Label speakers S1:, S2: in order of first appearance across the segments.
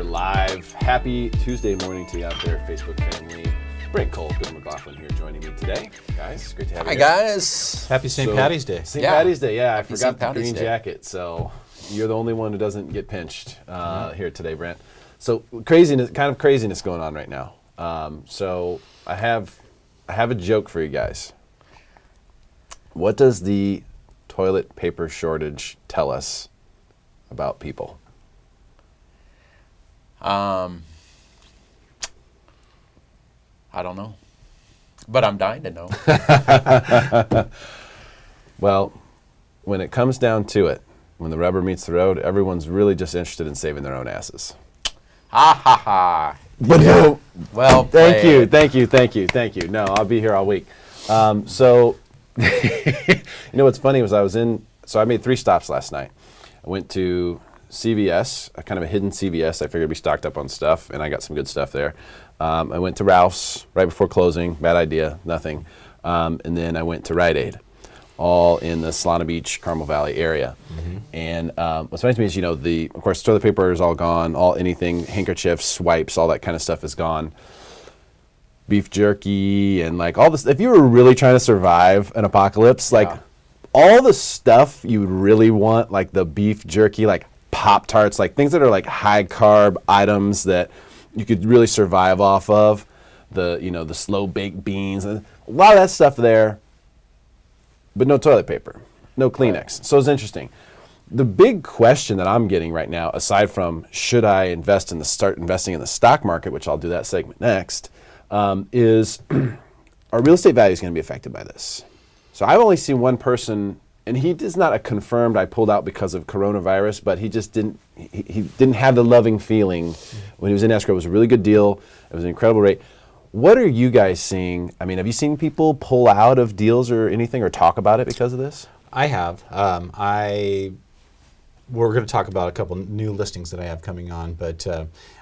S1: live. Happy Tuesday morning to you out there, Facebook family. Brent, Cole, Bill McLaughlin here joining me today. Guys, great to have you here.
S2: Hi, guys.
S3: Happy St. Patty's Day.
S1: St. Patty's Day, yeah. I
S2: Happy
S1: forgot
S2: St.
S1: the
S2: Patty's
S1: green
S2: Day.
S1: jacket, so you're the only one who doesn't get pinched here today, Brent. So craziness, kind of craziness going on right now. So I have a joke for you guys. What does the toilet paper shortage tell us about people?
S2: I don't know, but I'm dying to know.
S1: Well, when it comes down to it, when the rubber meets the road, everyone's really just interested in saving their own asses.
S2: Ha ha ha.
S1: But no,
S2: Well,
S1: thank you.
S2: played.
S1: No, I'll be here all week. So, you know what's funny was I made 3 stops last night. I went to CVS, a kind of a hidden CVS. I figured I'd be stocked up on stuff, and I got some good stuff there. I went to Ralph's right before closing. Bad idea, nothing. And then I went to Rite Aid, all in the Solana Beach, Carmel Valley area. Mm-hmm. And what's funny to me is, of course, toilet paper is all gone. Anything, handkerchiefs, wipes, all that kind of stuff is gone. Beef jerky and like all this. If you were really trying to survive an apocalypse, like all the stuff you would really want, like the beef jerky, like Pop-Tarts, like things that are like high carb items that you could really survive off of, the slow baked beans, and a lot of that stuff there, but no toilet paper, no Kleenex. So it's interesting. The big question that I'm getting right now, aside from should I start investing in the stock market, which I'll do that segment next, is are real estate values going to be affected by this? So I've only seen one person, and he is not a confirmed I pulled out because of coronavirus, but he just didn't have the loving feeling when he was in escrow. It was a really good deal. It was an incredible rate. What are you guys seeing? I mean, have you seen people pull out of deals or anything or talk about it because of this?
S3: I have. We're going to talk about a couple new listings that I have coming on, but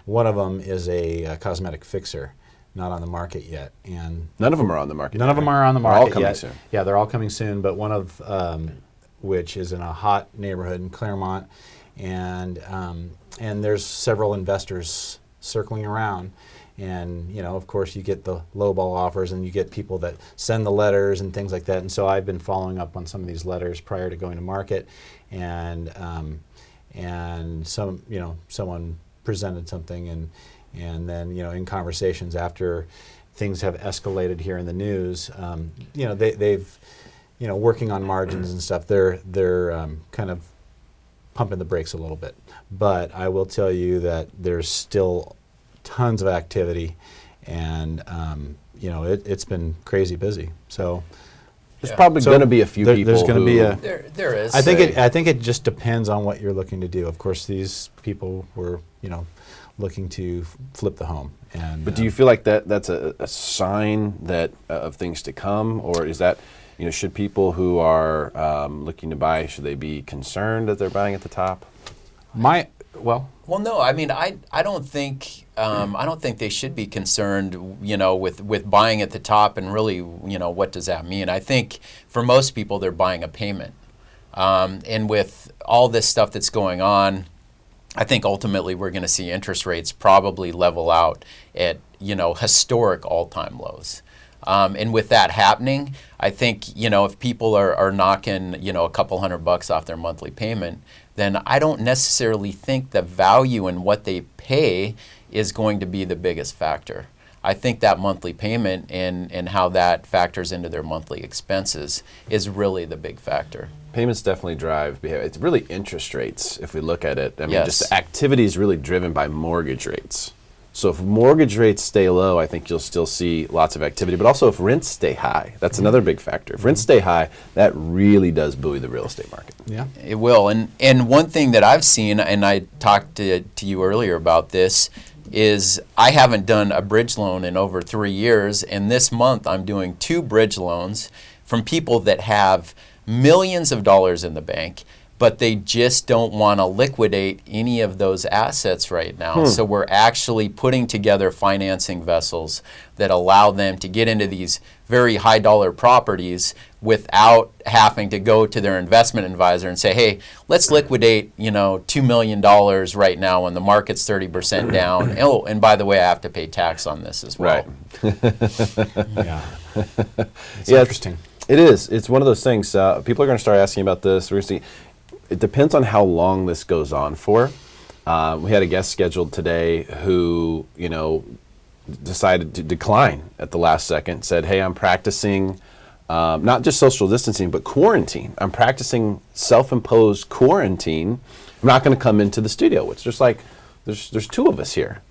S3: one of them is a cosmetic fixer, not on the market yet. And
S1: None of them are on the market.
S3: None of them are on the market
S1: They're all coming
S3: yet.
S1: soon.
S3: Yeah, they're all coming soon, but one of which is in a hot neighborhood in Claremont, and there's several investors circling around. And, of course, you get the lowball offers and you get people that send the letters and things like that. And so I've been following up on some of these letters prior to going to market. And someone presented something and then, in conversations after things have escalated here in the news, they've, working on margins and stuff, they're kind of pumping the brakes a little bit. But I will tell you that there's still tons of activity, and it's been crazy busy. So
S1: there's probably going to be a few people.
S3: There's going to be a.
S2: There is.
S3: I think it just depends on what you're looking to do. Of course, these people were looking to flip the home. And
S1: but do you feel like that's a sign that of things to come, or is that should people who are looking to buy, should they be concerned that they're buying at the top?
S2: Well, no. I mean, I don't think they should be concerned, with buying at the top. And really, what does that mean? I think for most people, they're buying a payment. And with all this stuff that's going on, I think ultimately we're going to see interest rates probably level out at historic all-time lows. And with that happening, I think if people are knocking a couple $100 off their monthly payment, then I don't necessarily think the value in what they pay is going to be the biggest factor. I think that monthly payment and how that factors into their monthly expenses is really the big factor.
S1: Payments definitely drive behavior. It's really interest rates if we look at it. I mean,
S2: Yes.
S1: just activity is really driven by mortgage rates. So if mortgage rates stay low, I think you'll still see lots of activity. But also if rents stay high, that's another big factor. If rents stay high, that really does buoy the real estate market.
S3: Yeah.
S2: It will. And one thing that I've seen, and I talked to you earlier about this, is I haven't done a bridge loan in over 3 years. And this month I'm doing 2 bridge loans from people that have millions of dollars in the bank, but they just don't want to liquidate any of those assets right now. So we're actually putting together financing vessels that allow them to get into these very high dollar properties without having to go to their investment advisor and say, hey, let's liquidate, $2 million right now when the market's 30% down. Oh, and by the way, I have to pay tax on this as well.
S1: Right.
S3: Yeah. It's interesting.
S1: It is. It's one of those things. People are going to start asking about this. We're going to see. It depends on how long this goes on for. We had a guest scheduled today who, decided to decline at the last second, said, hey, I'm practicing not just social distancing, but quarantine. I'm practicing self-imposed quarantine. I'm not going to come into the studio. It's just like, there's two of us here,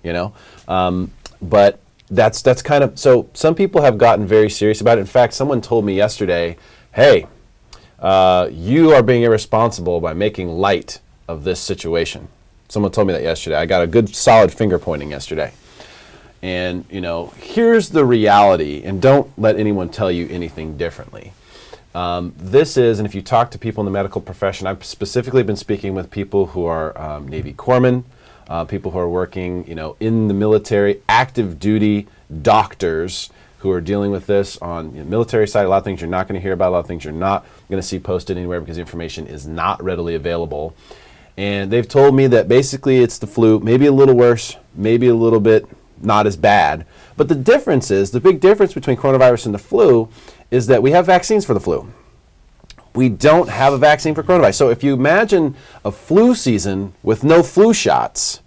S1: but that's kind of, so some people have gotten very serious about it. In fact, someone told me yesterday, hey, you are being irresponsible by making light of this situation. Someone told me that yesterday. I got a good solid finger pointing yesterday. And, here's the reality, and don't let anyone tell you anything differently. This is, and if you talk to people in the medical profession, I've specifically been speaking with people who are Navy corpsmen, people who are working, in the military, active duty doctors who are dealing with this on the military side. A lot of things you're not going to hear about, a lot of things you're not going to see posted anywhere because the information is not readily available. And they've told me that basically it's the flu, maybe a little worse, maybe a little bit not as bad. But the difference is, the big difference between coronavirus and the flu is that we have vaccines for the flu. We don't have a vaccine for coronavirus. So if you imagine a flu season with no flu shots,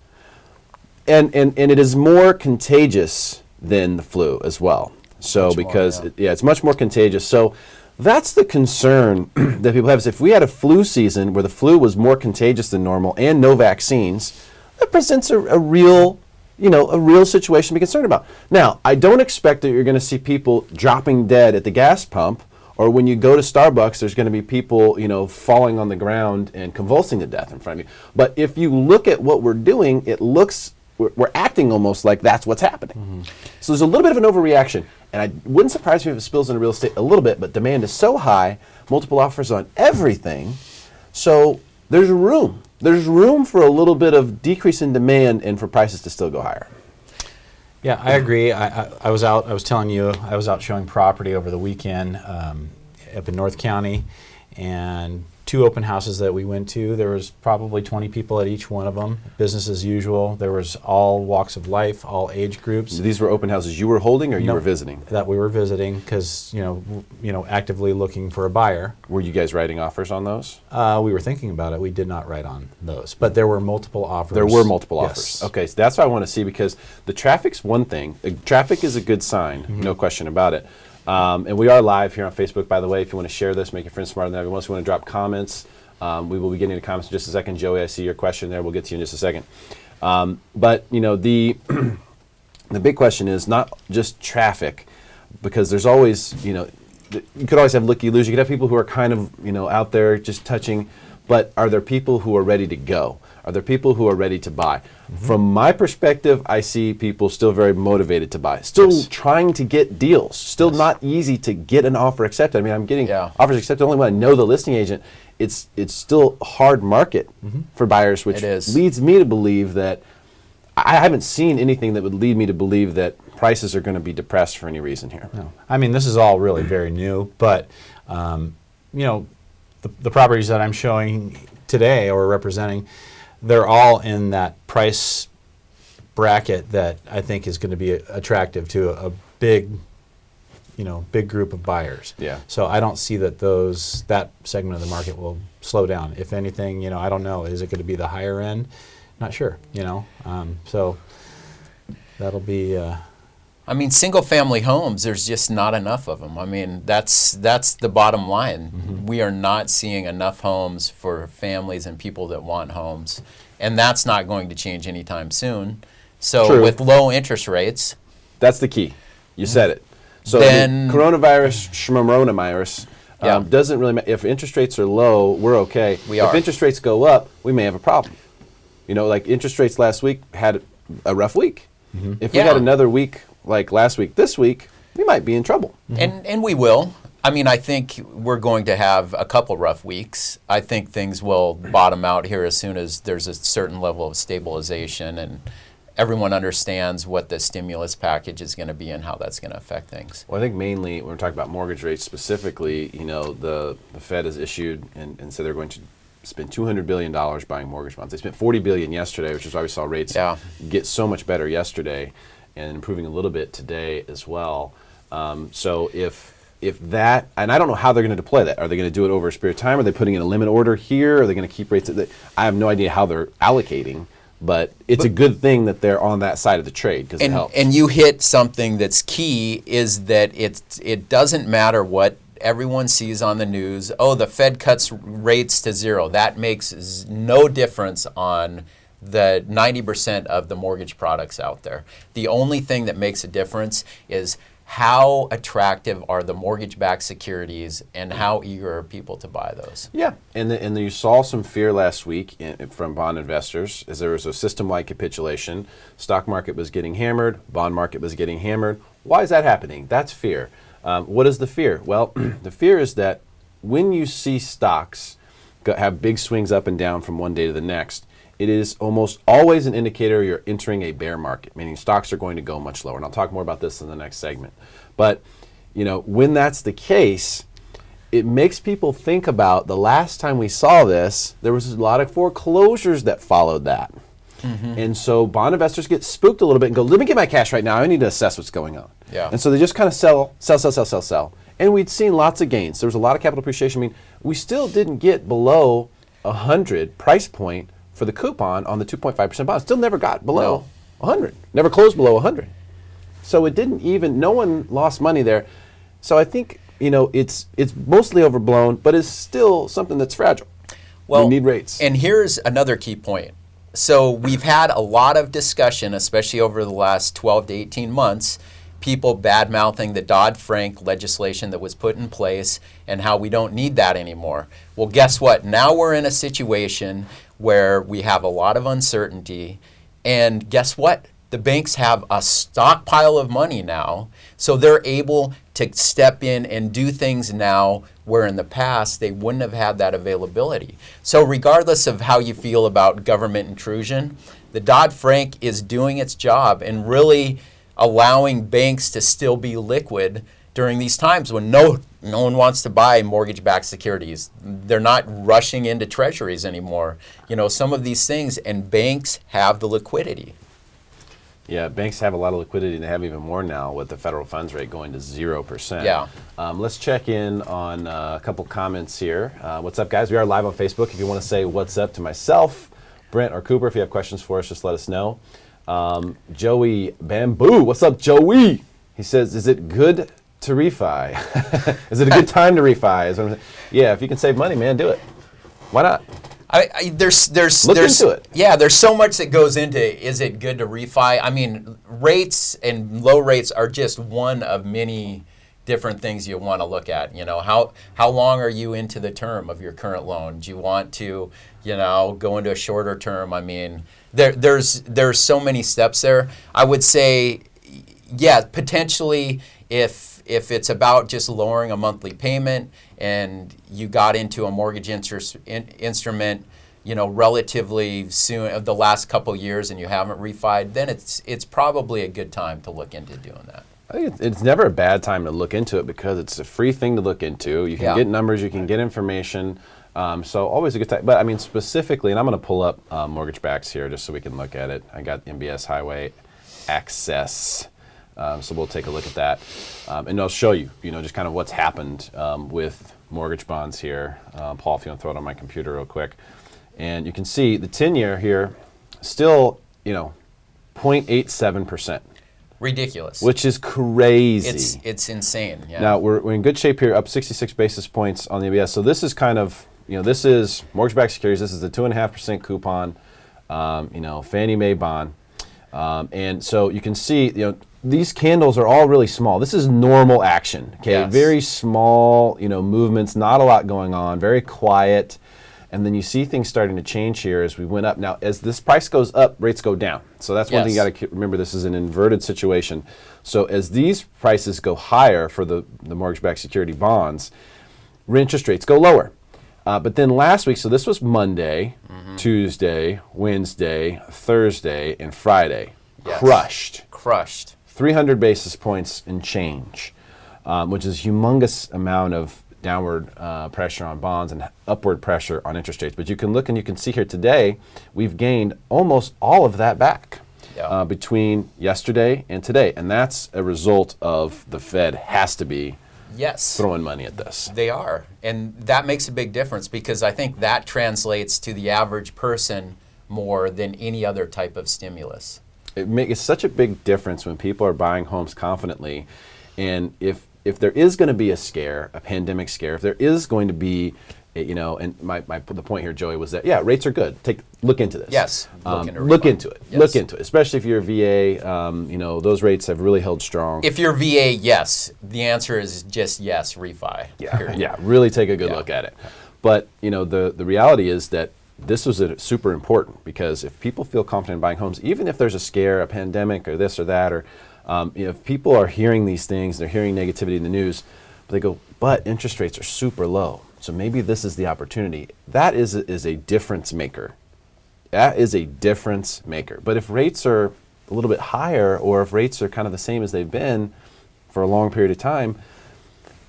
S1: and it is more contagious than the flu as well. So it's much more contagious. So that's the concern that people have, is if we had a flu season where the flu was more contagious than normal and no vaccines, that presents a real situation to be concerned about. Now, I don't expect that you're going to see people dropping dead at the gas pump, or when you go to Starbucks, there's going to be people, falling on the ground and convulsing to death in front of you. But if you look at what we're doing, it looks, we're acting almost like that's what's happening. Mm-hmm. So there's a little bit of an overreaction. And I wouldn't surprise me if it spills into real estate a little bit, but demand is so high, multiple offers on everything. So there's room. There's room for a little bit of decrease in demand and for prices to still go higher.
S3: Yeah, I agree. I was out showing property over the weekend up in North County, and 2 open houses that we went to. There was probably 20 people at each one of them. Business as usual. There was all walks of life, all age groups.
S1: These were open houses you were holding, or you were visiting?
S3: That we were visiting, because actively looking for a buyer.
S1: Were you guys writing offers on those?
S3: We were thinking about it. We did not write on those, but there were multiple offers.
S1: There were multiple
S3: yes.
S1: offers. Okay, so that's what I want to see, because the traffic's one thing. Traffic is a good sign, no question about it. And we are live here on Facebook, by the way. If you want to share this, make your friends smarter than everyone else. If you want to drop comments, we will be getting to comments in just a second. Joey, I see your question there. We'll get to you in just a second. But the big question is not just traffic, because there's always, you could always have looky-loos. You could have people who are kind of, out there just touching. But are there people who are ready to go? Are there people who are ready to buy? Mm-hmm. From my perspective, I see people still very motivated to buy, still trying to get deals, still not easy to get an offer accepted. I mean, I'm getting offers accepted only when I know the listing agent. It's still a hard market for buyers, which leads me to believe that I haven't seen anything that would lead me to believe that prices are going to be depressed for any reason here.
S3: No. I mean, this is all really very new, but the properties that I'm showing today or representing, they're all in that price bracket that I think is going to be attractive to a big group of buyers.
S1: Yeah.
S3: So I don't see that that segment of the market will slow down. If anything, I don't know. Is it going to be the higher end? Not sure. So that'll be.
S2: I mean, single-family homes, there's just not enough of them. I mean, that's the bottom line. Mm-hmm. We are not seeing enough homes for families and people that want homes, and that's not going to change anytime soon. So with low interest rates,
S1: that's the key. You said it. So then coronavirus, doesn't really matter. If interest rates are low, we're okay. If interest rates go up, we may have a problem. Like interest rates last week had a rough week. Mm-hmm. If we had another week like last week, this week, we might be in trouble.
S2: Mm-hmm. And we will. I mean, I think we're going to have a couple rough weeks. I think things will bottom out here as soon as there's a certain level of stabilization and everyone understands what the stimulus package is going to be and how that's going to affect things.
S1: Well, I think mainly when we're talking about mortgage rates specifically, you know, the Fed has issued and said they're going to spend $200 billion buying mortgage bonds. They spent $40 billion yesterday, which is why we saw rates get so much better yesterday and improving a little bit today as well. So if that, and I don't know how they're going to deploy that. Are they going to do it over a period of time? Are they putting in a limit order here? Are they going to keep rates? I have no idea how they're allocating, but it's a good thing that they're on that side of the trade because it helps.
S2: And you hit something that's key is that it doesn't matter what everyone sees on the news. Oh, the Fed cuts rates to zero. That makes no difference on the 90% of the mortgage products out there. The only thing that makes a difference is how attractive are the mortgage-backed securities and how eager are people to buy those?
S1: Yeah, and you saw some fear last week from bond investors as there was a system-wide capitulation. Stock market was getting hammered, bond market was getting hammered. Why is that happening? That's fear. What is the fear? Well, the fear is that when you see stocks have big swings up and down from one day to the next, it is almost always an indicator you're entering a bear market, meaning stocks are going to go much lower. And I'll talk more about this in the next segment. But, you know, when that's the case, it makes people think about the last time we saw this, there was a lot of foreclosures that followed that. Mm-hmm. And so bond investors get spooked a little bit and go, let me get my cash right now. I need to assess what's going on.
S2: Yeah.
S1: And so they just kind of sell. And we'd seen lots of gains. There was a lot of capital appreciation. I mean, we still didn't get below 100 price point for the coupon on the 2.5% bond. Still never got below 100. Never closed below 100. So it didn't even, no one lost money there. So I think, you know, it's mostly overblown, but it's still something that's fragile.
S2: Well,
S1: we need rates.
S2: And here's another key point. So we've had a lot of discussion, especially over the last 12 to 18 months, people bad-mouthing the Dodd-Frank legislation that was put in place and how we don't need that anymore. Well, guess what? Now we're in a situation where we have a lot of uncertainty, and guess what? The banks have a stockpile of money now, so they're able to step in and do things now where in the past they wouldn't have had that availability. So regardless of how you feel about government intrusion, the Dodd-Frank is doing its job and really allowing banks to still be liquid during these times when no one wants to buy mortgage-backed securities. They're not rushing into treasuries anymore. You know, some of these things, and banks have the liquidity.
S1: Yeah, banks have a lot of liquidity, and they have even more now with the federal funds rate going to 0%.
S2: Yeah.
S1: Let's check in on a couple comments here. What's up, guys? We are live on Facebook. If you want to say what's up to myself, Brent, or Cooper, if you have questions for us, just let us know. Joey Bamboo, what's up, Joey? He says, is it good to refi? Is it a good time to refi? Yeah, if you can save money, man, do it. Why not?
S2: There's
S1: into it.
S2: Yeah, there's so much that goes into is it good to refi. I mean, rates and low rates are just one of many different things you want to look at. You know, how long are you into the term of your current loan? Do you want to, you know, go into a shorter term? I mean, there's so many steps there. I would say, yeah, potentially if it's about just lowering a monthly payment and you got into a mortgage instrument, you know, relatively soon of the last couple of years and you haven't refied, then it's probably a good time to look into doing that.
S1: I think it's never a bad time to look into it because it's a free thing to look into. You can get numbers, you can get information. So always a good time. But I mean specifically, and I'm going to pull up mortgage backs here just so we can look at it. I got MBS Highway Access. So we'll take a look at that. And I'll show you, you know, just kind of what's happened with mortgage bonds here. Paul, if you want to throw it on my computer real quick. And you can see the 10-year here still, you know, 0.87%.
S2: Ridiculous.
S1: Which is crazy.
S2: It's insane. Yeah.
S1: Now, we're in good shape here, up 66 basis points on the MBS. So this is kind of, you know, this is mortgage-backed securities. This is the 2.5% coupon, you know, Fannie Mae bond. And so you can see, you know, these candles are all really small. This is normal action, okay?
S2: Yes.
S1: Very small, you know, movements, not a lot going on, very quiet. And then you see things starting to change here as we went up. Now, as this price goes up, rates go down. So that's one thing you got to remember. This is an inverted situation. So as these prices go higher for the mortgage-backed security bonds, interest rates go lower. But then last week, so this was Monday, Tuesday, Wednesday, Thursday, and Friday.
S2: Yes.
S1: Crushed. 300 basis points and change, which is a humongous amount of downward pressure on bonds and upward pressure on interest rates. But you can look and you can see here today, we've gained almost all of that back between yesterday and today. And that's a result of the Fed has to be throwing money at this.
S2: They are. And that makes a big difference because I think that translates to the average person more than any other type of stimulus.
S1: It's such a big difference when people are buying homes confidently. And if there is going to be a scare, a pandemic scare, if there is going to be, and the point here, Joey, was that, rates are good. Look into this.
S2: Yes.
S1: Look into it. Yes. Look into it, especially if you're a VA. Those rates have really held strong.
S2: If you're VA, yes. The answer is just yes, refi.
S1: Yeah, really take a good look at it. But, the reality is that this was super important because if people feel confident in buying homes, even if there's a scare, a pandemic, or this or that, or if people are hearing these things, they're hearing negativity in the news, but they go, but interest rates are super low, so maybe this is the opportunity. That is a difference maker. That is a difference maker. But if rates are a little bit higher, or if rates are kind of the same as they've been for a long period of time,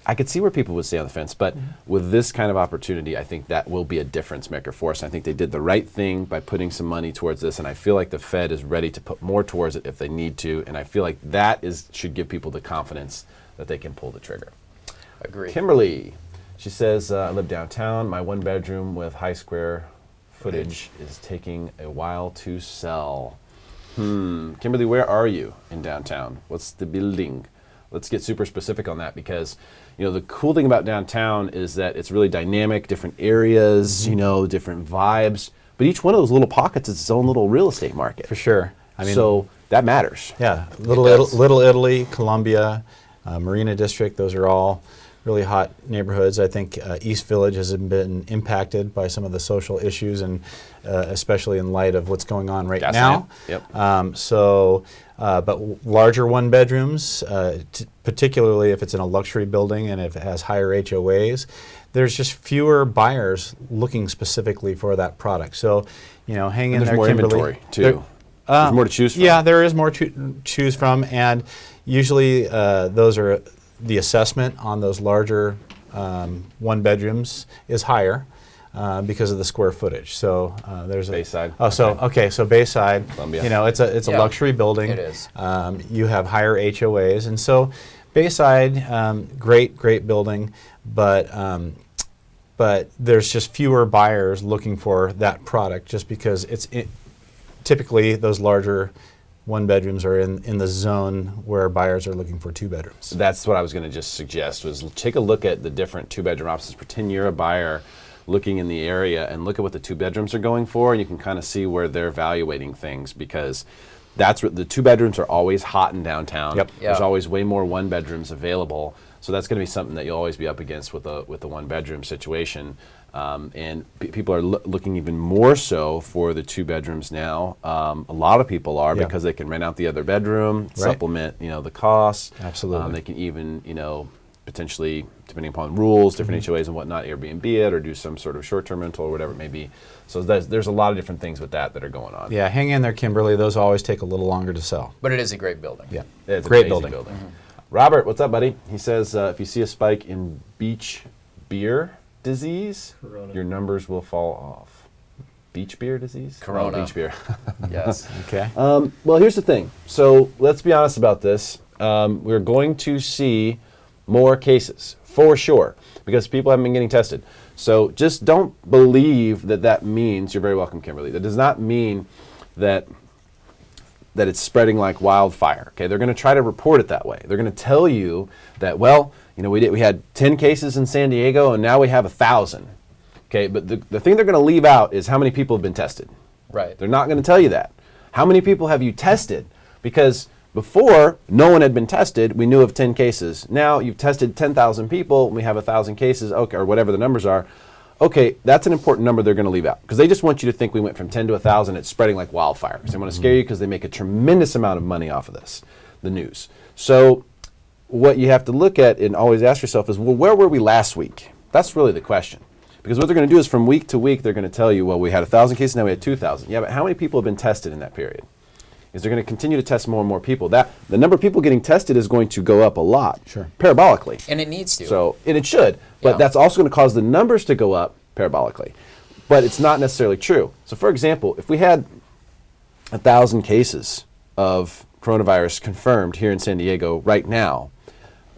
S1: I could see where people would stay on the fence, but with this kind of opportunity, I think that will be a difference maker for us. I think they did the right thing by putting some money towards this, and I feel like the Fed is ready to put more towards it if they need to, and I feel like that should give people the confidence that they can pull the trigger.
S2: Agree.
S1: Kimberly, she says, I live downtown. My one bedroom with high square footage is taking a while to sell. Kimberly, where are you in downtown? What's the building? Let's get super specific on that because the cool thing about downtown is that it's really dynamic, different areas, different vibes. But each one of those little pockets is its own little real estate market.
S3: For sure.
S1: So that matters.
S3: Yeah, Little Italy, Columbia, Marina District, those are all really hot neighborhoods. I think East Village has been impacted by some of the social issues, and especially in light of what's going on right now. But larger one bedrooms, particularly if it's in a luxury building and if it has higher HOAs, there's just fewer buyers looking specifically for that product. So, hang in there,
S1: more
S3: Kimberly.
S1: Inventory too. There's more to choose from.
S3: Yeah, there is more to choose from, and usually those are the assessment on those larger one bedrooms is higher. Because of the square footage. So there's
S1: Bayside.
S3: So Bayside,
S1: Columbia.
S3: it's a luxury building.
S2: It is.
S3: You have higher HOAs, and so Bayside, great building, but there's just fewer buyers looking for that product just because typically those larger one bedrooms are in the zone where buyers are looking for two bedrooms.
S1: That's what I was going to just suggest was take a look at the different two bedroom options. Pretend you're a buyer looking in the area and look at what the two bedrooms are going for, and you can kind of see where they're evaluating things because that's what the two bedrooms are always hot in downtown.
S3: Yep.
S1: There's always way more one bedrooms available, so that's going to be something that you'll always be up against with the one bedroom situation. And people are looking even more so for the two bedrooms now. A lot of people are because they can rent out the other bedroom, supplement the costs.
S3: Absolutely.
S1: They can even potentially, depending upon rules, different HOAs and whatnot, Airbnb it or do some sort of short-term rental or whatever it may be. So there's a lot of different things with that are going on.
S3: Yeah, hang in there, Kimberly. Those always take a little longer to sell.
S2: But it is a great building.
S3: Yeah,
S1: It's
S3: great
S1: an amazing
S3: building.
S1: Robert, what's up, buddy? He says, if you see a spike in beach beer disease, your numbers will fall off. Beach beer disease?
S2: Corona.
S1: Oh, beach beer.
S2: Yes.
S3: Okay.
S1: Well, here's the thing. So let's be honest about this. We're going to see more cases, for sure, because people haven't been getting tested. So just don't believe that means, you're very welcome, Kimberly, that does not mean that it's spreading like wildfire. Okay, they're going to try to report it that way. They're going to tell you that, we had 10 cases in San Diego and now we have 1,000. Okay, but the thing they're going to leave out is how many people have been tested.
S2: Right.
S1: They're not going to tell you that. How many people have you tested? Because before, no one had been tested. We knew of 10 cases. Now you've tested 10,000 people. And we have 1,000 cases, okay, or whatever the numbers are. okay, that's an important number they're going to leave out because they just want you to think we went from 10 to 1,000. It's spreading like wildfire. They want to scare you because they make a tremendous amount of money off of this, the news. So what you have to look at and always ask yourself is, well, where were we last week? That's really the question. Because what they're going to do is from week to week, they're going to tell you, well, we had 1,000 cases, now we had 2,000. Yeah, but how many people have been tested in that period? Is they're going to continue to test more and more people. The number of people getting tested is going to go up a lot, parabolically.
S2: And it needs to.
S1: So, and it should, but that's also going to cause the numbers to go up parabolically. But it's not necessarily true. So for example, if we had 1,000 cases of coronavirus confirmed here in San Diego right now,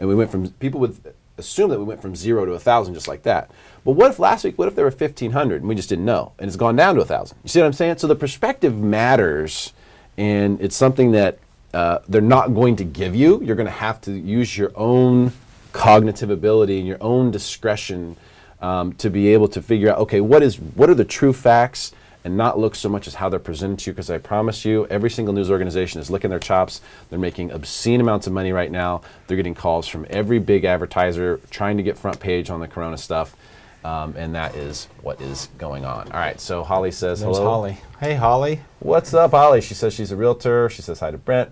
S1: and we went from, people would assume that we went from 0 to 1,000 just like that. But what if last week, what if there were 1,500 and we just didn't know, and it's gone down to 1,000? You see what I'm saying? So the perspective matters. And it's something that they're not going to give you. You're going to have to use your own cognitive ability and your own discretion to be able to figure out, okay, what are the true facts, and not look so much as how they're presented to you. Because I promise you, every single news organization is licking their chops. They're making obscene amounts of money right now. They're getting calls from every big advertiser trying to get front page on the corona stuff. And that is what is going on. All right, so Holly says hello.
S3: Holly. Hey, Holly.
S1: What's up, Holly? She says she's a realtor. She says hi to Brent.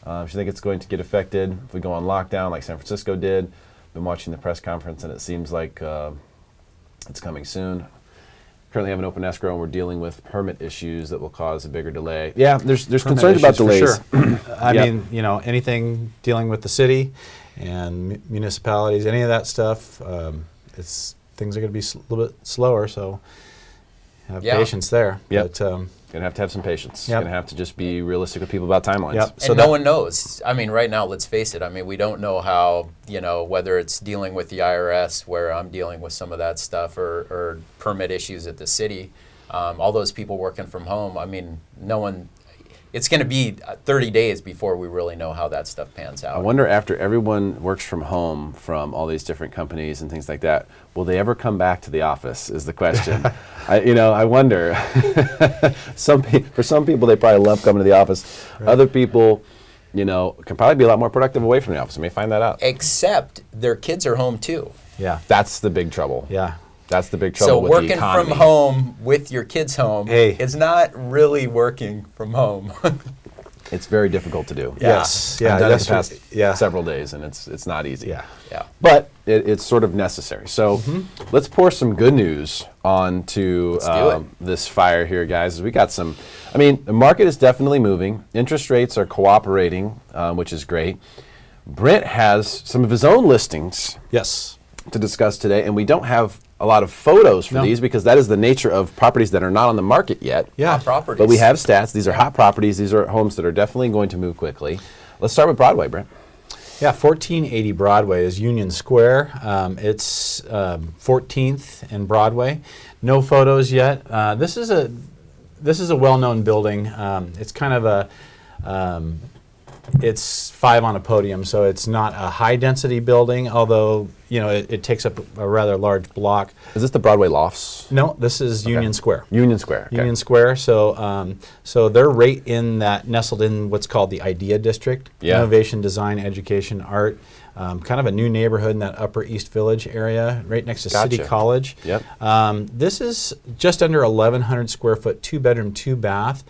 S1: She thinks it's going to get affected if we go on lockdown like San Francisco did. Been watching the press conference, and it seems like it's coming soon. Currently have an open escrow, and we're dealing with permit issues that will cause a bigger delay. Yeah, there's concerns about delays.
S3: For sure. I mean, anything dealing with the city and municipalities, any of that stuff, things are going to be a little bit slower, so have patience there.
S1: Yep. But, going to have some patience. Going to have to just be realistic with people about timelines.
S2: Yep. So no one knows. I mean, right now, let's face it. I mean, we don't know how, whether it's dealing with the IRS, where I'm dealing with some of that stuff, or permit issues at the city. All those people working from home, I mean, no one, it's going to be 30 days before we really know how that stuff pans out.
S1: I wonder, after everyone works from home from all these different companies and things like that, will they ever come back to the office is the question. I wonder. For some people, they probably love coming to the office. Right. Other people, can probably be a lot more productive away from the office. We may find that out.
S2: Except their kids are home too.
S1: Yeah. That's the big trouble.
S3: Yeah.
S1: That's the big trouble with the economy.
S2: So working from home with your kids home is not really working from home.
S1: It's very difficult to do.
S3: Yes.
S1: I've done it the past several days, and it's not easy.
S3: Yeah.
S1: But it's sort of necessary. So let's pour some good news onto this fire here, guys. We got some. I mean, the market is definitely moving. Interest rates are cooperating, which is great. Brent has some of his own listings.
S3: Yes.
S1: To discuss today, and we don't have a lot of photos for these because that is the nature of properties that are not on the market yet.
S3: Yeah,
S2: hot properties.
S1: But we have stats. These are hot properties. These are homes that are definitely going to move quickly. Let's start with Broadway, Brent.
S3: Yeah, 1480 Broadway is Union Square. It's 14th and Broadway. No photos yet. This is a well-known building. It's kind of a it's 5 on a podium, so it's not a high-density building, although it takes up a rather large block.
S1: Is this the Broadway Lofts?
S3: No, this is Union Square.
S1: Union Square. Okay.
S3: Union Square. So they're right nestled in what's called the Idea District.
S1: Yeah.
S3: Innovation, design, education, art. Kind of a new neighborhood in that Upper East Village area, right next to City College.
S1: Yep.
S3: This is just under 1,100 square foot, 2-bedroom, 2-bath.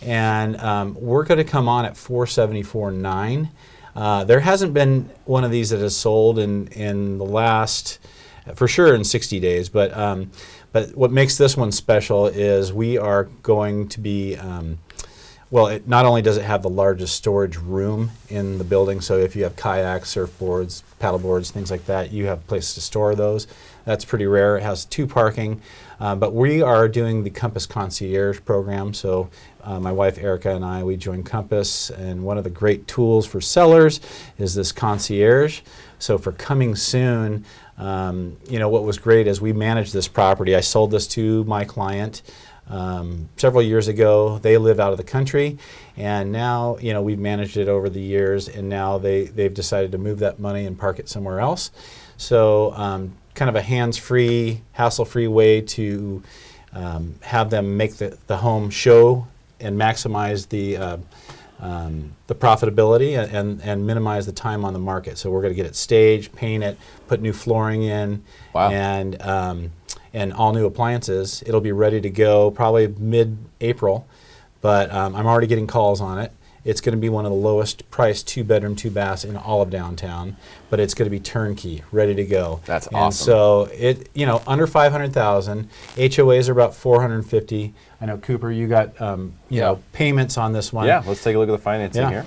S3: And we're going to come on at $474,900. There hasn't been one of these that has sold in the last, for sure, in 60 days. But what makes this one special is we are going to be, not only does it have the largest storage room in the building, so if you have kayaks, surfboards, paddleboards, things like that, you have a place to store those. That's pretty rare. It has 2 parking. But we are doing the Compass Concierge program. So my wife Erica and I, we joined Compass, and one of the great tools for sellers is this concierge. So for coming soon, what was great is we managed this property. I sold this to my client several years ago. They live out of the country, and now we've managed it over the years, and now they've decided to move that money and park it somewhere else. So kind of a hands-free, hassle-free way to have them make the home show and maximize the profitability and minimize the time on the market. So we're going to get it staged, paint it, put new flooring in, and and all new appliances. It'll be ready to go probably mid-April, but I'm already getting calls on it. It's going to be one of the lowest priced 2-bedroom, 2-baths in all of downtown, but it's going to be turnkey, ready to go.
S1: That's
S3: and
S1: awesome.
S3: So it, under 500,000. HOAs are about 450. I know Cooper, you got you know, payments on this one.
S1: Yeah, let's take a look at the financing
S3: Yeah.
S1: here.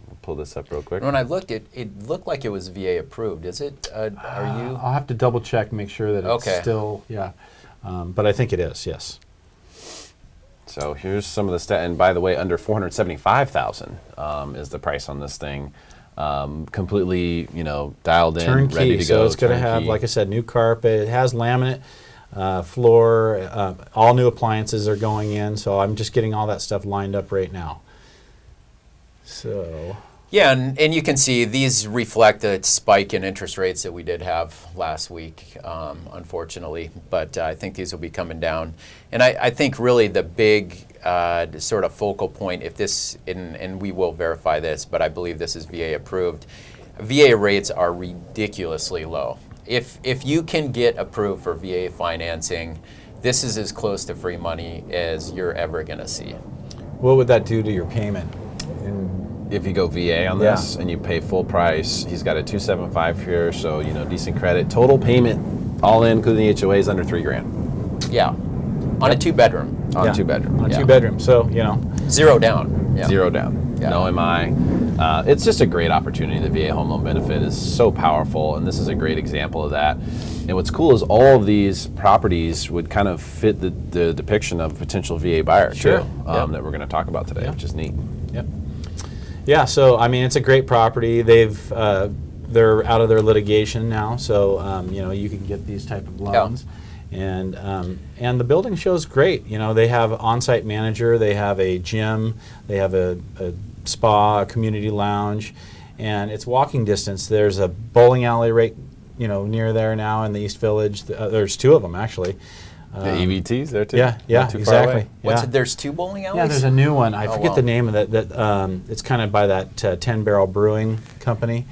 S1: We'll pull this up real quick.
S2: When I looked, it looked like it was VA approved. Is it? Are you?
S3: I'll have to double check, make sure that it's
S2: Okay.
S3: still, but I think it is, yes.
S1: So here's some of the stat, and by the way, under 475,000 is the price on this thing. Completely, dialed in,
S3: Turnkey,
S1: ready to
S3: so
S1: go.
S3: it's going to have,
S1: turnkey.
S3: like I said, new carpet. It has laminate floor. All new appliances are going in, so I'm just getting all that stuff lined up right now. So.
S2: Yeah, and you can see these reflect the spike in interest rates that we did have last week, unfortunately. But I think these will be coming down. And I think really the big sort of focal point, if this, and we will verify this, but I believe this is VA approved, VA rates are ridiculously low. If you can get approved for VA financing, this is as close to free money as you're ever going to see.
S3: What would that do to your payment?
S1: If you go VA on this and you pay full price, he's got a 275 here, so decent credit. Total payment, all in, including the HOA, is under $3,000
S2: Yeah, on a 2-bedroom.
S1: on a 2-bedroom.
S3: On a 2-bedroom, so,
S2: Zero down. Yeah.
S1: Zero down.
S2: Yeah.
S1: No MI. It's just a great opportunity. The VA home loan benefit is so powerful, and this is a great example of that. And what's cool is all of these properties would kind of fit the depiction of a potential VA buyer
S3: Sure.
S1: too, that we're going to talk about today, which is neat.
S3: Yep. Yeah, so I mean, it's a great property. They're out of their litigation now, so you can get these type of loans. And the building shows great. They have an on-site manager, they have a gym, they have a spa, a community lounge, and it's walking distance. There's a bowling alley right, near there now in the East Village. There's 2 of them actually.
S1: The EVTs there too?
S3: Yeah,
S1: Not too far
S3: exactly.
S1: away?
S2: What's
S3: Yeah.
S2: it? There's 2 bowling alleys?
S3: Yeah, there's a new one. I forget
S2: wow.
S3: the name of that. It's kind of by that 10 Barrel Brewing Company.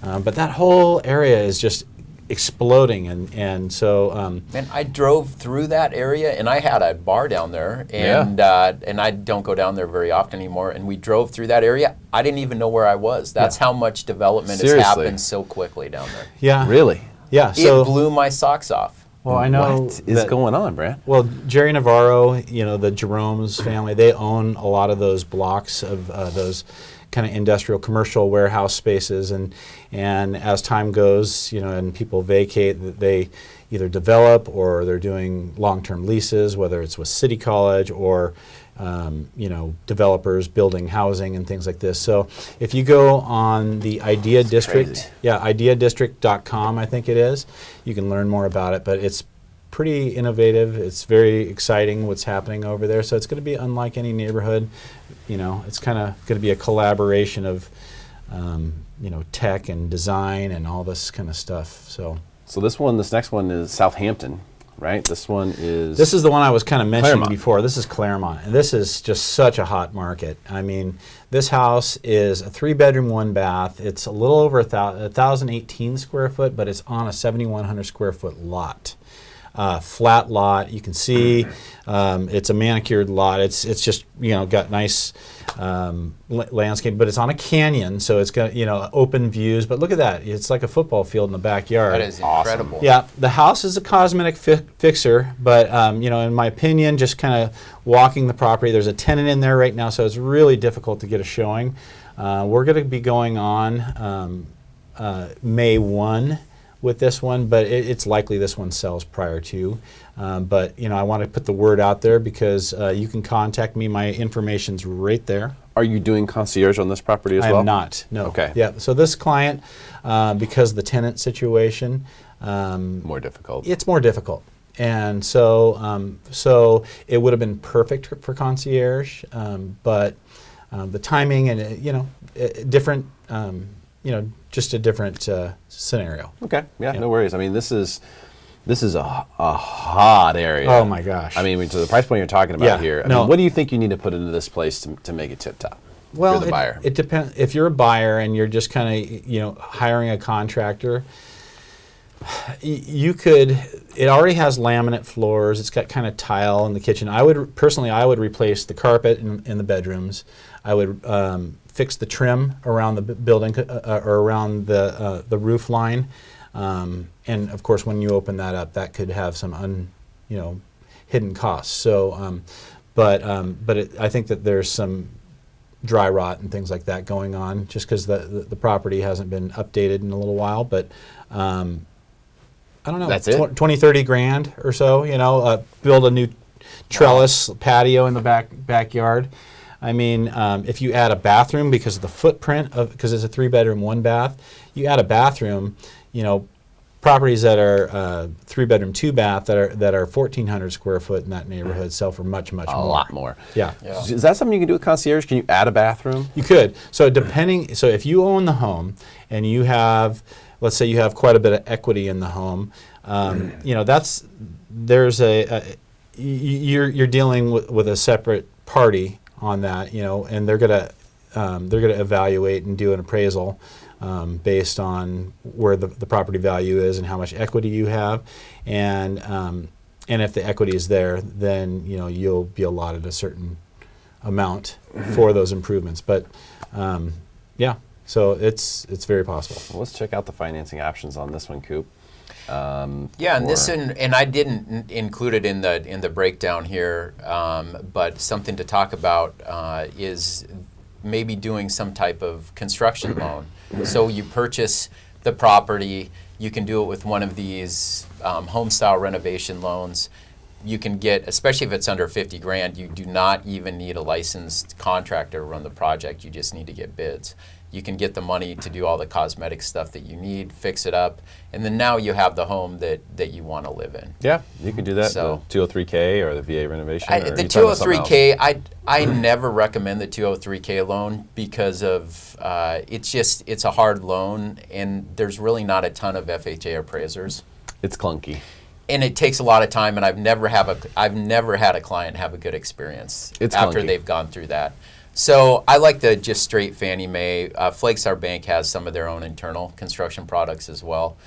S3: But that whole area is just exploding. And so.
S2: Man, I drove through that area, and I had a bar down there, and I don't go down there very often anymore. And we drove through that area. I didn't even know where I was. That's how much development has happened so quickly down there.
S3: Yeah.
S1: Really?
S3: Yeah.
S2: It blew my socks off.
S3: Well, I know
S1: What is going on, Brent?
S3: Well, Jerry Navarro, the Jerome's family, they own a lot of those blocks of those kind of industrial commercial warehouse spaces, and as time goes, and people vacate, they either develop or they're doing long-term leases, whether it's with City College or developers building housing and things like this. So if you go on the Idea District, ideadistrict.com, I think it is, you can learn more about it, but it's pretty innovative. It's very exciting what's happening over there. So it's going to be unlike any neighborhood. It's kind of going to be a collaboration of, tech and design and all this kind of stuff. So
S1: this next one is Southampton, right? This
S3: is the one I was kind of mentioning
S1: Claremont.
S3: before. This is Claremont, and this is just such a hot market. I mean, this house is a 3-bedroom, 1-bath. It's a little over 1,018 square foot, but it's on a 7,100 square foot lot. Flat lot. You can see it's a manicured lot. It's just got nice landscape, but it's on a canyon, so it's got open views. But look at that! It's like a football field in the backyard.
S2: That is incredible.
S3: Yeah, the house is a cosmetic fixer, but in my opinion, just kind of walking the property. There's a tenant in there right now, so it's really difficult to get a showing. We're going to be going on May 1. With this one, but it's likely this one sells prior to. But I want to put the word out there because you can contact me. My information's right there.
S1: Are you doing concierge on this property as well?
S3: I am not. No.
S1: Okay.
S3: Yeah. So this client, because of the tenant situation,
S1: more difficult.
S3: It's more difficult, and so it would have been perfect for concierge, but the timing and different. Just a different scenario.
S1: Okay, no worries. I mean, this is a hot area.
S3: Oh my gosh!
S1: I mean, to the price point you're talking about here. I mean, what do you think you need to put into this place to make it tip top?
S3: Well,
S1: if you're the buyer.
S3: It depends. If you're a buyer and you're just kind of hiring a contractor, You could. It already has laminate floors. It's got kind of tile in the kitchen. I would replace the carpet in the bedrooms. I would fix the trim around the building or around the roof line, and of course, when you open that up, that could have some hidden costs. So, I think that there's some dry rot and things like that going on, just because the property hasn't been updated in a little while. But I don't know.
S1: That's it?
S3: 20, 30 grand or so. Build a new trellis patio in the backyard. I mean, if you add a bathroom because of the footprint because it's a 3-bedroom, 1-bath, you add a bathroom. Properties that are 3-bedroom, 2-bath that are 1,400 square foot in that neighborhood sell for much more.
S1: A lot more.
S3: Yeah.
S1: Is that something you can do with concierge? Can you add a bathroom?
S3: You could. So if you own the home and you have, let's say you have quite a bit of equity in the home, you're dealing with a separate party on that, and they're gonna evaluate and do an appraisal based on where the property value is and how much equity you have, and if the equity is there, then you'll be allotted a certain amount for those improvements. But so it's very possible.
S1: Well, let's check out the financing options on this one, Coop.
S2: And I didn't include it in the breakdown here, but something to talk about is maybe doing some type of construction loan. So you purchase the property, you can do it with one of these home style renovation loans. You can get, especially if it's under 50 grand, you do not even need a licensed contractor to run the project. You just need to get bids. You can get the money to do all the cosmetic stuff that you need, fix it up, and then now you have the home that you want to live in.
S1: Yeah, you can do that. So, the 203K or the VA renovation?
S2: The 203K, I never recommend the 203K loan because of it's a hard loan, and there's really not a ton of FHA appraisers.
S1: It's clunky.
S2: And it takes a lot of time, and I've never had a client have a good experience after they've gone through that. So I like the just straight Fannie Mae. Flagstar Bank has some of their own internal construction products as well.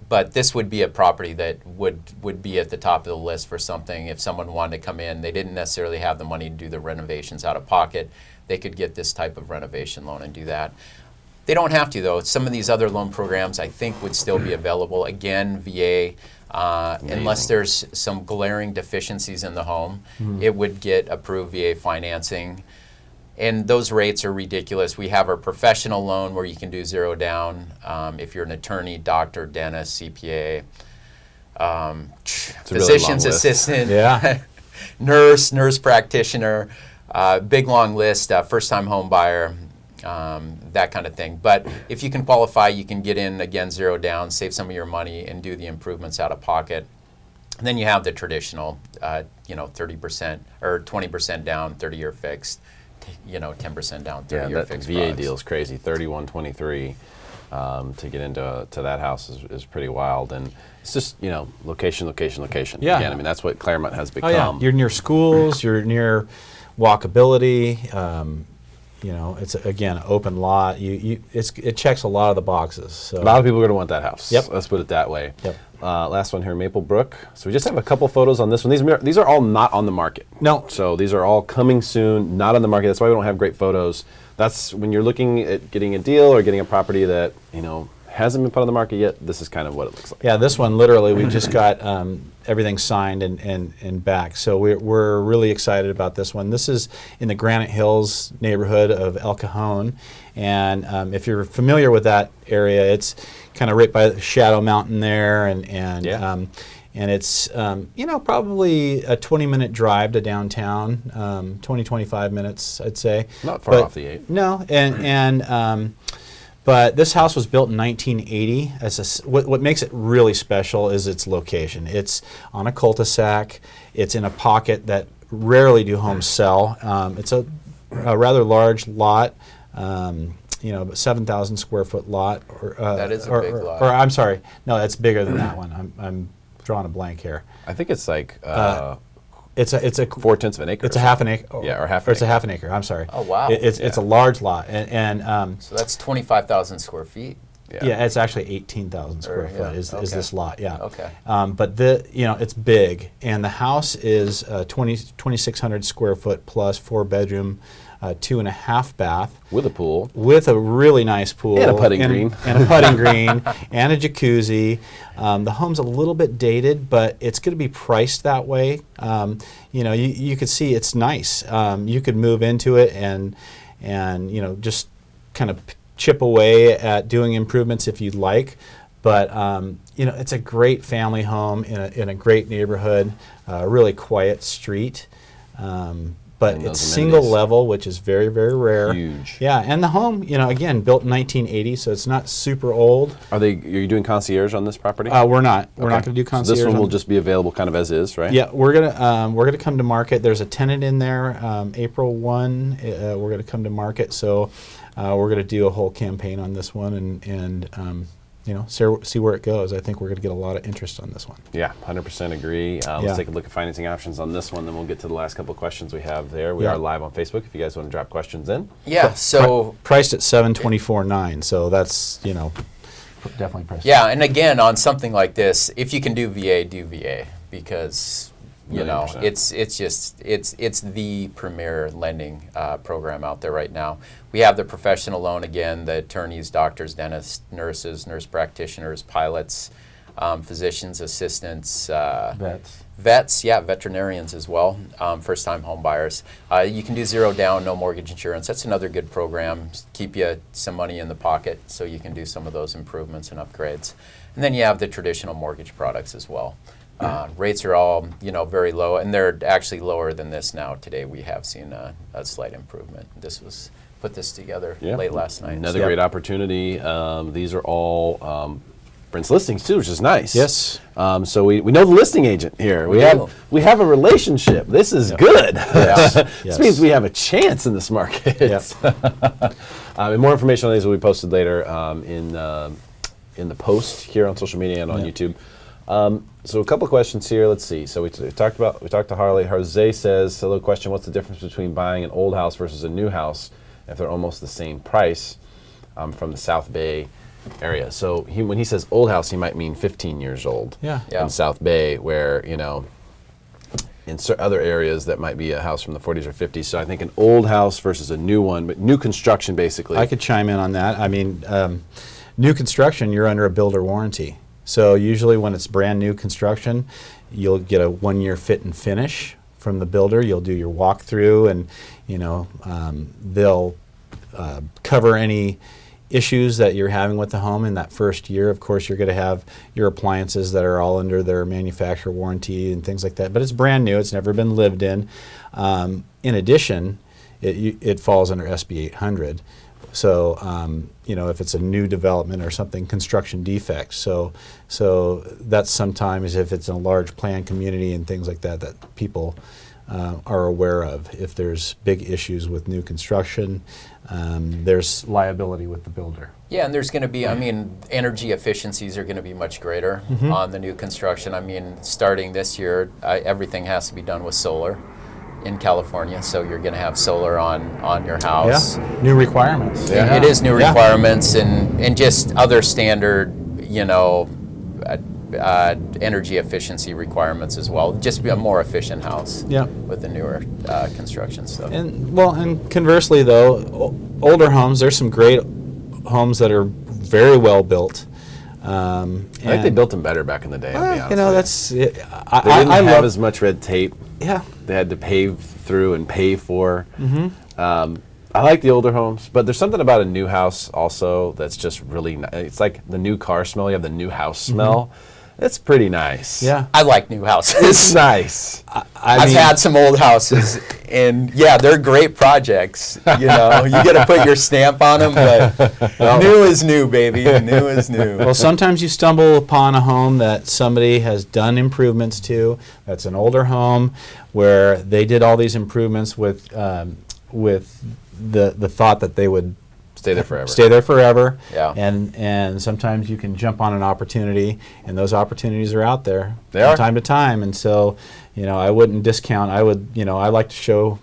S2: But this would be a property that would be at the top of the list for something if someone wanted to come in. They didn't necessarily have the money to do the renovations out of pocket. They could get this type of renovation loan and do that. They don't have to, though. Some of these other loan programs I think would still be available. Again, VA, unless there's some glaring deficiencies in the home, it would get approved VA financing. And those rates are ridiculous. We have our professional loan where you can do 0 down if you're an attorney, doctor, dentist, CPA, physician's assistant, nurse practitioner, big long list, first-time home buyer, that kind of thing. But if you can qualify, you can get in, again, 0 down, save some of your money, and do the improvements out of pocket. And then you have the traditional, 30% or 20% down, 30-year fixed. 10% down, 30-year fixed.
S1: VA deal is crazy. 3123 to get into that house is pretty wild, and it's just location.
S3: Yeah.
S1: Again, I mean that's what Claremont has become.
S3: Oh, yeah. You're near schools. You're near walkability. It's again an open lot. It checks a lot of the boxes. So.
S1: A lot of people are going to want that house.
S3: Yep.
S1: Let's put it that way.
S3: Yep.
S1: Last one here, Maple Brook. So we just have a couple photos on this one. These are all not on the market.
S3: No.
S1: So these are all coming soon, not on the market. That's why we don't have great photos. That's when you're looking at getting a deal or getting a property that hasn't been put on the market yet. This is kind of what it looks like.
S3: Yeah, this one literally we just got everything signed and back. So we're really excited about this one. This is in the Granite Hills neighborhood of El Cajon, and if you're familiar with that area, it's kind of right by Shadow Mountain there, and it's probably a 20-minute drive to downtown, 25 minutes I'd say.
S1: Not far off the 8.
S3: No, but this house was built in 1980. What makes it really special is its location. It's on a cul-de-sac. It's in a pocket that rarely do homes sell. It's a rather large lot. 7,000 square foot lot.
S2: That is a big lot.
S3: Or I'm sorry, no, it's bigger than that one. I'm drawing a blank here.
S1: I think it's like
S3: it's a
S1: 4/10 of an acre.
S3: It's a half an acre.
S1: Yeah, or half.
S3: Or it's a half an acre. I'm sorry.
S2: Oh wow!
S3: It's a large lot, and
S2: so that's 25,000 square feet.
S3: Yeah, it's actually 18,000 square foot is this lot, yeah.
S2: Okay.
S3: But it's big, and the house is 2,600 square foot plus 4-bedroom, 2.5 bath.
S1: With a pool.
S3: With a really nice pool.
S1: And a putting green.
S3: And a putting green, and a jacuzzi. The home's a little bit dated, but it's going to be priced that way. You could see it's nice. You could move into it and just kind of chip away at doing improvements if you'd like, but it's a great family home in a great neighborhood, really quiet street, but it's single level, which is very, very rare.
S1: Huge.
S3: Yeah, and the home, again, built in 1980, so it's not super old.
S1: Are you doing concierge on this property?
S3: We're not. We're not going to do concierge.
S1: So this one will just be available kind of as is, right?
S3: Yeah, we're gonna come to market. There's a tenant in there. April 1, we're gonna come to market. So. We're going to do a whole campaign on this one and see where it goes. I think we're going to get a lot of interest on this one.
S1: Yeah, 100% agree. Let's take a look at financing options on this one, then we'll get to the last couple of questions we have there. We are live on Facebook if you guys want to drop questions in.
S2: Yeah, so...
S3: priced at $724,900, so that's, definitely priced.
S2: Yeah, and again, on something like this, if you can do VA, do VA, because... it's the premier lending program out there right now. We have the professional loan again, the attorneys, doctors, dentists, nurses, nurse practitioners, pilots, physicians, assistants, vets, veterinarians as well, first-time home buyers. You can do 0 down, no mortgage insurance. That's another good program. Keep you some money in the pocket so you can do some of those improvements and upgrades. And then you have the traditional mortgage products as well. Rates are all, very low, and they're actually lower than this now. Today we have seen a slight improvement. Put this together late last night.
S1: Another great opportunity. These are all Brent's listings too, which is nice.
S3: Yes.
S1: So we know the listing agent here. We have a relationship. This is good.
S3: Yes.
S1: This means we have a chance in this market.
S3: Yes.
S1: And more information on these will be posted later in the post here on social media and on YouTube. So a couple of questions here. Let's see. So we talked to Harley. Jose says, hello, question, what's the difference between buying an old house versus a new house if they're almost the same price from the South Bay area? So when he says old house, he might mean 15 years old in South Bay, where, in other areas that might be a house from the 40s or 50s. So I think an old house versus a new one, but new construction basically.
S3: I could chime in on that. I mean, new construction, you're under a builder warranty. So usually when it's brand new construction, you'll get a 1-year fit and finish from the builder. You'll do your walkthrough, and they'll cover any issues that you're having with the home in that first year. Of course, you're going to have your appliances that are all under their manufacturer warranty and things like that. But it's brand new. It's never been lived in. In addition, it falls under SB 800. So, if it's a new development or something, construction defects. So that's sometimes if it's in a large planned community and things like that people are aware of. If there's big issues with new construction, there's liability with the builder.
S2: Yeah, and there's going to be, energy efficiencies are going to be much greater on the new construction. Starting this year, everything has to be done with solar in California, so you're going to have solar on your house.
S3: Yeah, new requirements.
S2: Yeah. It is new requirements and just other standard, energy efficiency requirements as well. Just be a more efficient house with the newer construction stuff.
S3: And conversely though, older homes, there's some great homes that are very well built.
S1: I think they built them better back in the day, I'll be honest.
S3: They didn't
S1: have as much red tape.
S3: Yeah.
S1: They had to pave through and pay for. I like the older homes, but there's something about a new house also that's just really nice. It's like the new car smell. You have the new house smell. It's pretty nice.
S3: Yeah.
S2: I like new houses.
S1: It's nice.
S2: I've had some old houses, and they're great projects. You got to put your stamp on them, but new is new, baby. New is new.
S3: Well, sometimes you stumble upon a home that somebody has done improvements to. That's an older home where they did all these improvements with the thought that they would
S1: stay there forever.
S2: Yeah.
S3: And sometimes you can jump on an opportunity, and those opportunities are out there
S1: from
S3: time to time. And so, I wouldn't discount. I would, I like to show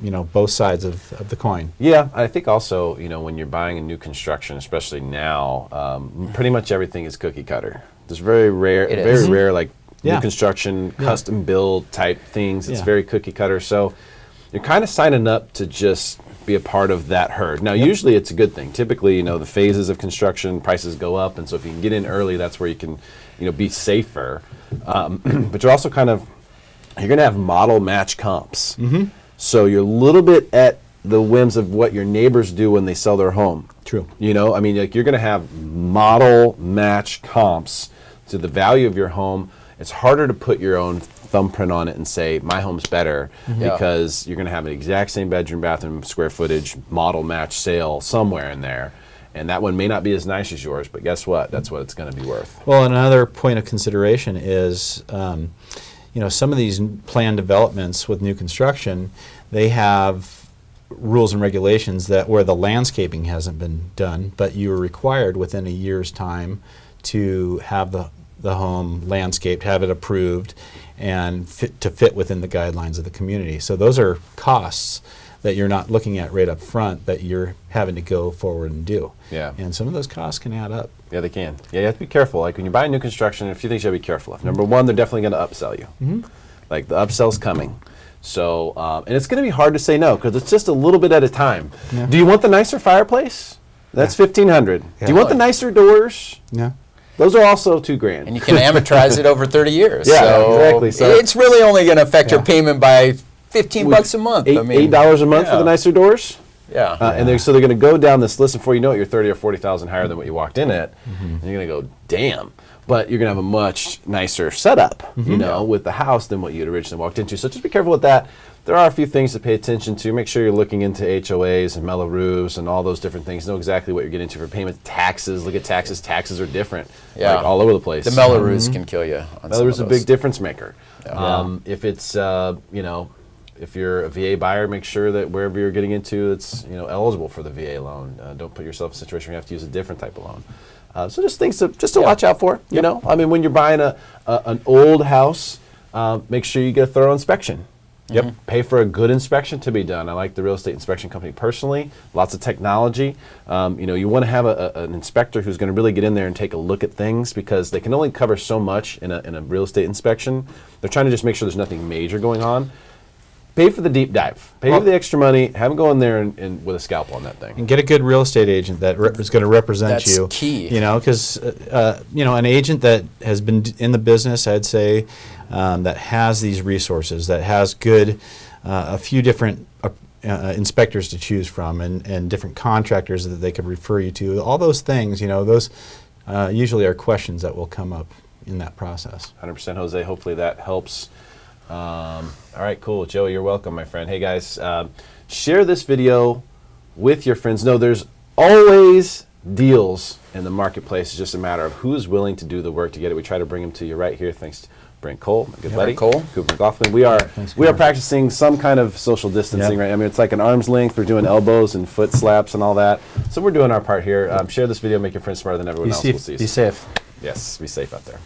S3: both sides of the coin.
S1: Yeah, I think also, when you're buying a new construction, especially now, pretty much everything is cookie cutter. There's very rare, like new construction, custom build type things. It's very cookie cutter. So you're kind of signing up to just be a part of that herd. Now, usually it's a good thing. Typically, the phases of construction, prices go up. And so if you can get in early, that's where you can, be safer. But you're also you're going to have model match comps. So you're a little bit at the whims of what your neighbors do when they sell their home.
S3: True.
S1: You're going to have model match comps to the value of your home. It's harder to put your own thumbprint on it and say, my home's better, because you're going to have an exact same bedroom, bathroom, square footage, model match sale somewhere in there. And that one may not be as nice as yours, but guess what? That's what it's going to be worth.
S3: Well, another point of consideration is, some of these planned developments with new construction, they have rules and regulations that where the landscaping hasn't been done, but you are required within a year's time to have the home landscaped, have it approved, and fit within the guidelines of the community. So those are costs that you're not looking at right up front that you're having to go forward and do.
S1: Yeah.
S3: And some of those costs can add up.
S1: Yeah, they can. Yeah, you have to be careful. Like when you're buying new construction, a few things you have to be careful of. Number one, they're definitely going to upsell you. Like the upsell's coming. So, and it's going to be hard to say no because it's just a little bit at a time.
S3: Yeah.
S1: Do you want the nicer fireplace? That's $1,500.
S3: Yeah.
S1: Do you want the nicer doors?
S3: Yeah.
S1: Those are also $2,000.
S2: And you can amortize it over 30 years.
S1: Yeah,
S2: so
S1: exactly. So
S2: it's really only going to affect your payment by $15 a month.
S1: $8 a month for the nicer doors?
S2: Yeah.
S1: And they're going to go down this list, and before you know it, you're 30 or 40,000 higher than what you walked in at. And you're going to go, damn. But you're going to have a much nicer setup, with the house than what you had originally walked into. So just be careful with that. There are a few things to pay attention to. Make sure you're looking into HOAs and mellow roofs and all those different things. Know exactly what you're getting into for payments. Taxes. Look at taxes. Taxes are different. Like all over the place.
S2: The mellow roofs can kill you.
S1: Mellow roofs is a big difference maker.
S2: Yeah.
S1: If it's, if you're a VA buyer, make sure that wherever you're getting into, it's eligible for the VA loan. Don't put yourself in a situation where you have to use a different type of loan. So just things to watch out for. When you're buying an old house, make sure you get a thorough inspection. Pay for a good inspection to be done. I like the real estate inspection company personally. Lots of technology. You want to have an inspector who's going to really get in there and take a look at things because they can only cover so much in a real estate inspection. They're trying to just make sure there's nothing major going on. Pay for the deep dive. Pay for the extra money. Have them go in there and with a scalpel on that thing.
S3: And get a good real estate agent that is going to represent you.
S2: That's key.
S3: Because an agent that has been in the business, I'd say, that has these resources, that has a few different inspectors to choose from, and different contractors that they could refer you to. All those things, those usually are questions that will come up in that process.
S1: 100%, Jose. Hopefully that helps. All right, cool. Joey, you're welcome, my friend. Hey, guys, share this video with your friends. No, there's always deals in the marketplace. It's just a matter of who's willing to do the work to get it. We try to bring them to you right here. Thanks to Brent Cole, my good buddy.
S2: Cole.
S1: Cooper McLaughlin. We are practicing some kind of social distancing, right? I mean, it's like an arm's length. We're doing elbows and foot slaps and all that. So we're doing our part here. Share this video. Make your friends smarter than everyone else. We'll see you soon.
S3: Be safe.
S1: Yes, be safe out there.